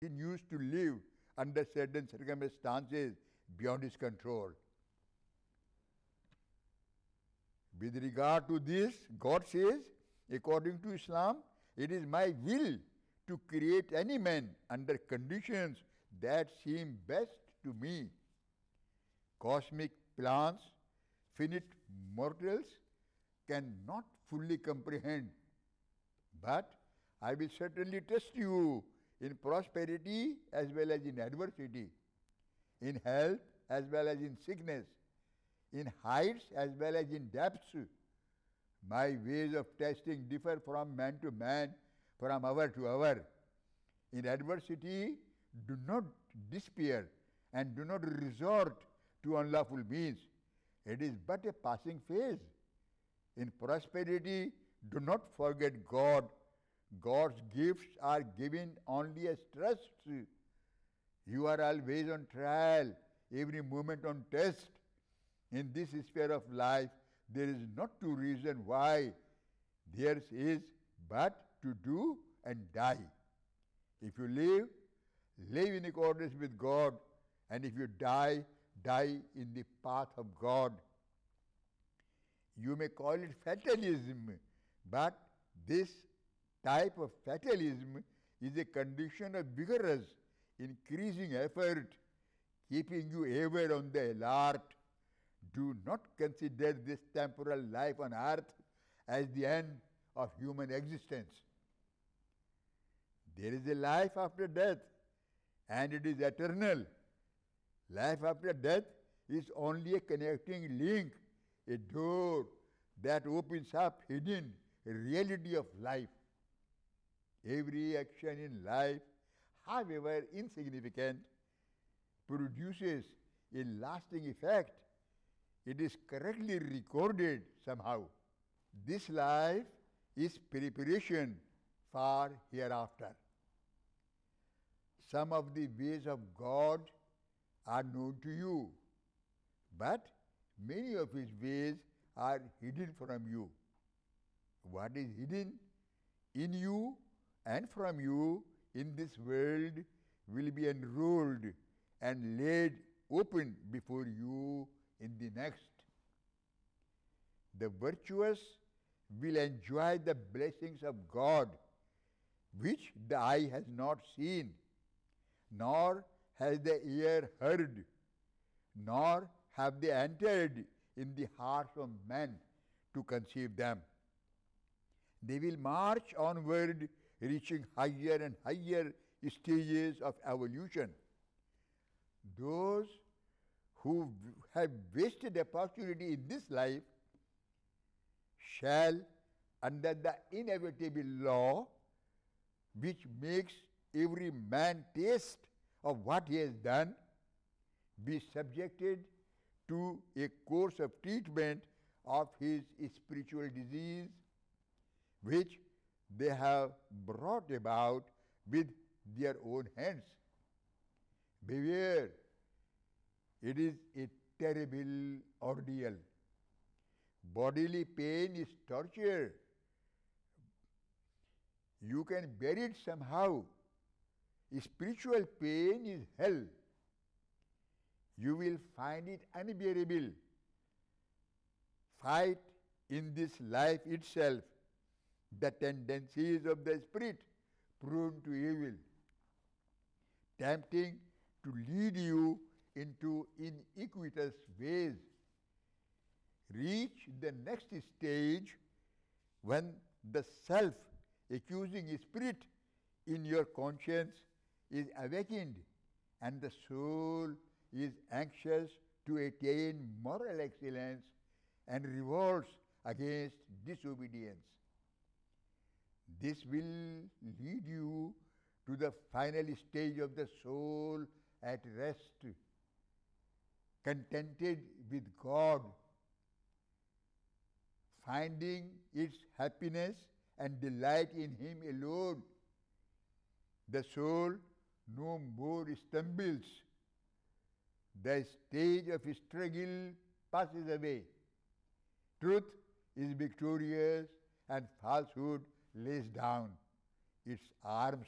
He used to live under certain circumstances beyond his control. With regard to this, God says, according to Islam, it is my will to create any man under conditions that seem best to me. Cosmic plans, finite mortals cannot fully comprehend. But I will certainly test you in prosperity as well as in adversity, in health as well as in sickness, in heights as well as in depths. My ways of testing differ from man to man, from hour to hour. In adversity, do not despair and do not resort to unlawful means. It is but a passing phase. In prosperity, do not forget God. God's gifts are given only as trusts. You are always on trial, every moment on test. In this sphere of life, there is not to reason why. There is but to do and die. If you live, live in accordance with God, and if you die, die in the path of God. You may call it fatalism, but this type of fatalism is a condition of vigorous, increasing effort, keeping you ever on the alert. Do not consider this temporal life on earth as the end of human existence. There is a life after death, and it is eternal. Life after death is only a connecting link, a door that opens up hidden reality of life. Every action in life, however insignificant, produces a lasting effect. It is correctly recorded somehow. This life is preparation for hereafter. Some of the ways of God are known to you, but many of his ways are hidden from you. What is hidden in you and from you in this world will be unrolled and laid open before you in the next. The virtuous will enjoy the blessings of God, which the eye has not seen, nor has the ear heard, nor have they entered in the hearts of men to conceive them. They will march onward, reaching higher and higher stages of evolution. Those who have wasted opportunity in this life shall, under the inevitable law which makes every man taste of what he has done, be subjected to a course of treatment of his spiritual disease, which they have brought about with their own hands. Beware, it is a terrible ordeal. Bodily pain is torture. You can bear it somehow. Spiritual pain is hell. You will find it unbearable. Fight in this life itself the tendencies of the spirit prone to evil, tempting to lead you into iniquitous ways. Reach the next stage when the self-accusing spirit in your conscience is awakened and the soul is anxious to attain moral excellence and revolts against disobedience. This will lead you to the final stage of the soul at rest, contented with God, finding its happiness and delight in Him alone. The soul no more stumbles. The stage of struggle passes away. Truth is victorious and falsehood lays down its arms.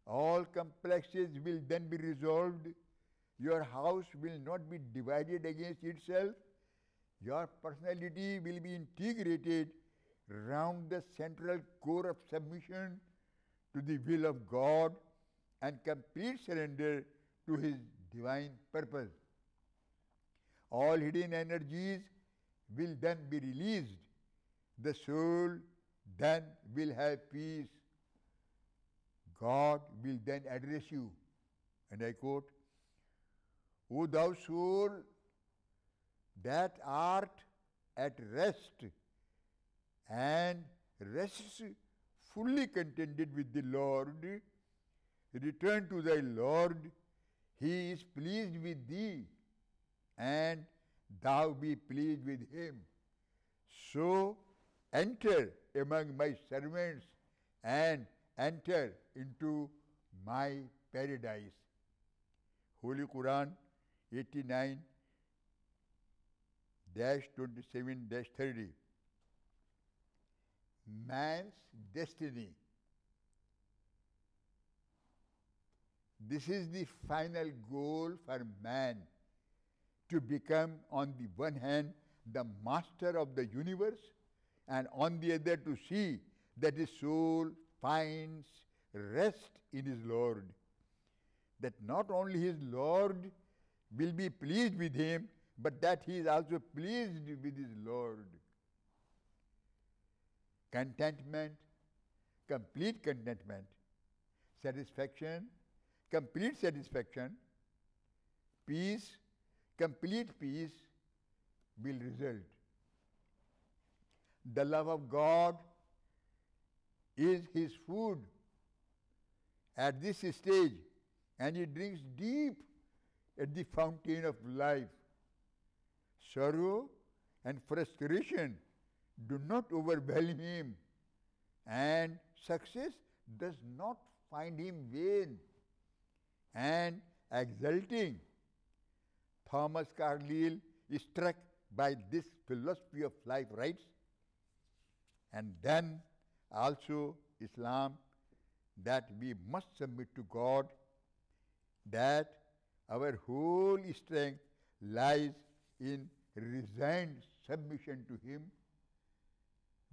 All complexes will then be resolved. Your house will not be divided against itself. Your personality will be integrated round the central core of submission to the will of God and complete surrender to His divine purpose. All hidden energies will then be released. The soul then will have peace. God will then address you. And I quote, O thou soul, that art at rest and rests fully contented with the Lord, return to thy Lord. He is pleased with thee, and thou be pleased with him. So enter among my servants and enter into my paradise. Holy Quran 89-27-30. Man's destiny. This is the final goal for man, to become on the one hand the master of the universe, and on the other to see that his soul finds rest in his Lord. That not only his Lord will be pleased with him, but that he is also pleased with his Lord. Contentment, complete contentment, satisfaction, complete satisfaction, peace, complete peace will result. The love of God is his food at this stage, and he drinks deep at the fountain of life. Sorrow and frustration do not overwhelm him, and success does not find him vain and exulting. Thomas Carlyle is struck by this philosophy of life, writes, and then also Islam, that we must submit to God, that our whole strength lies in resigned submission to Him.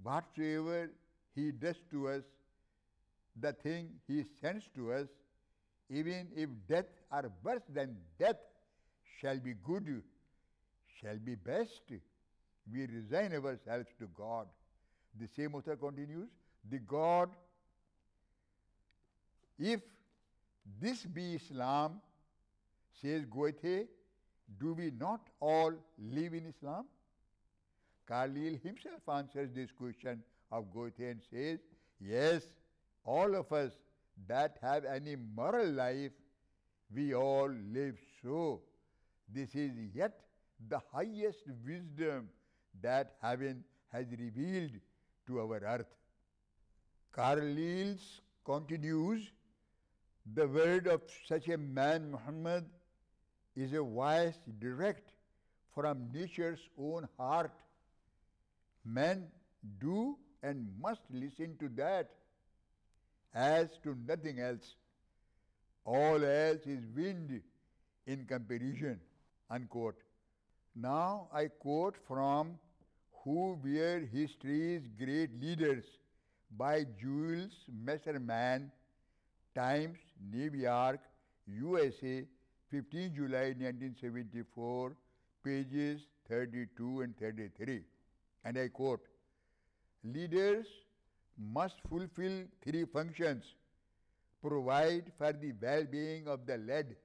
Whatsoever He does to us, the thing He sends to us, even if death or worse than death shall be good, shall be best, we resign ourselves to God. The same author continues, the God, if this be Islam, says Goethe, do we not all live in Islam? Carlyle himself answers this question of Goethe and says, yes, all of us that have any moral life, we all live so. This is yet the highest wisdom that heaven has revealed to our earth. Carlyle continues, the word of such a man, Muhammad, is a voice direct from nature's own heart. Men do and must listen to that as to nothing else. All else is wind in comparison, unquote. Now I quote from Who Were History's Great Leaders by Jules Messerman, Times, New York, USA, 15 July 1974, pages 32 and 33. And I quote, leaders must fulfill three functions: provide for the well-being of the led,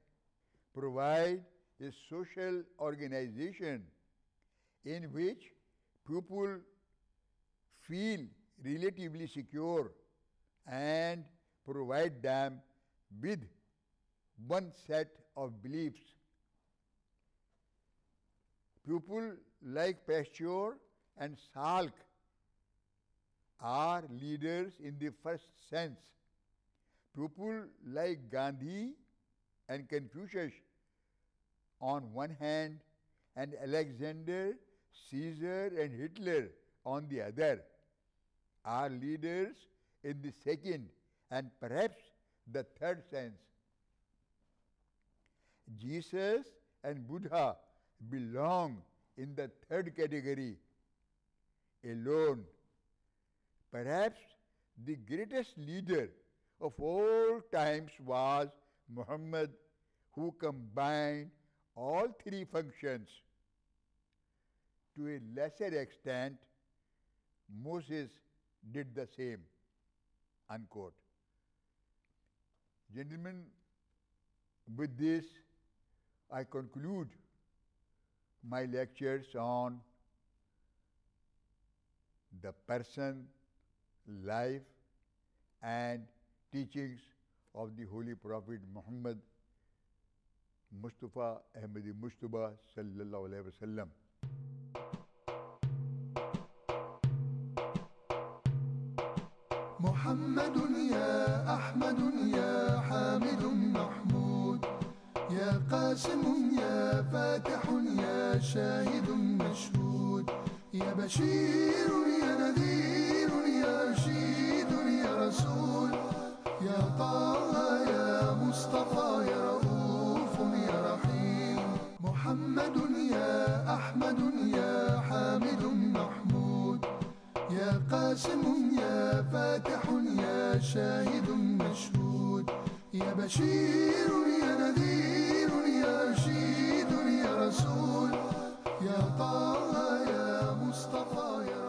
provide a social organization in which people feel relatively secure, and provide them with one set of beliefs. People like Pasteur and Salk are leaders in the first sense. People like Gandhi and Confucius on one hand, and Alexander, Caesar and Hitler on the other, are leaders in the second and perhaps the third sense. Jesus and Buddha belong in the third category alone. Perhaps the greatest leader of all times was Muhammad, who combined all three functions. To a lesser extent, Moses did the same. Unquote. Gentlemen, with this I conclude my lectures on the person, life and teachings of the Holy Prophet Muhammad Mustafa Ahmed Mustafa sallallahu alaihi wasallam. محمد يا أحمد يا حامد محمود يا قاسم يا فاتح يا شاهد مشهود يا بشير يا نذير يا رشيد يا رسول يا طه يا مصطفى يا رؤوف يا رحيم محمد يا أحمد يا حامد محمود يا قاسم يا فاتح يا شاهد مشهود يا بشير يا نذير يا رشيد يا رسول يا طه يا مصطفى يا